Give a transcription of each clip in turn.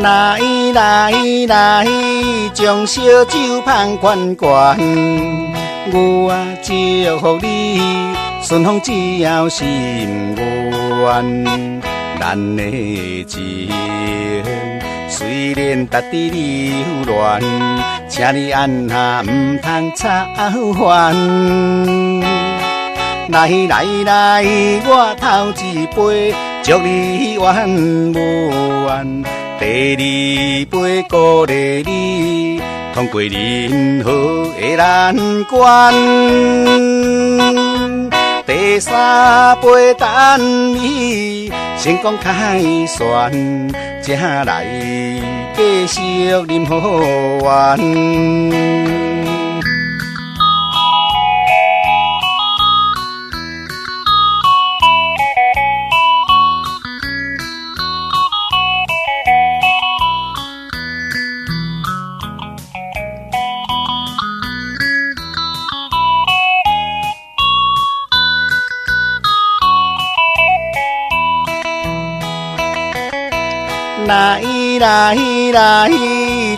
来，将烧酒捧悬悬，我祝福你顺风只要心愿。咱的情虽然值得流乱，请你按下唔通插烦。来，我头一杯祝你圆满，第二杯鼓励你通过任何的难关，第三杯等你成功开旋，才来继续饮好缘。来，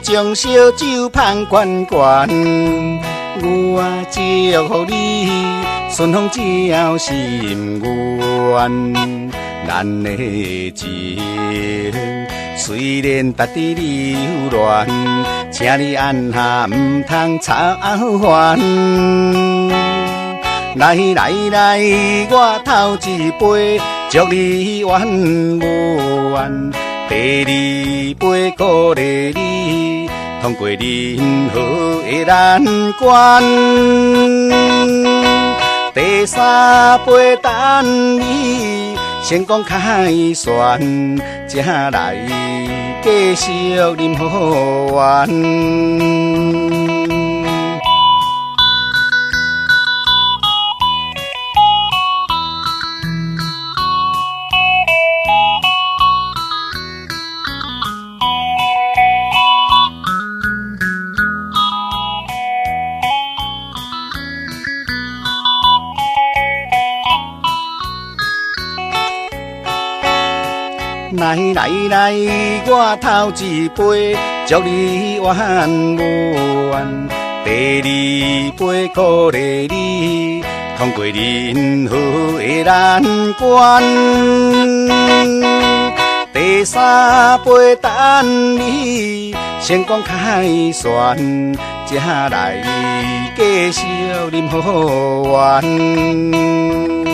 将烧酒捧悬悬，我祝福你顺风只要心愿。咱的情虽然值得流乱，请你按下唔通插烦。来，我头一杯祝你圆满，第二杯鼓励你通过任何的难关，第三杯等你成功开旋，才来继续饮好缘。来，我头一杯祝你圆满，第二杯鼓励你通过任何的难关，第三杯等你成功开旋，才来继续饮好缘。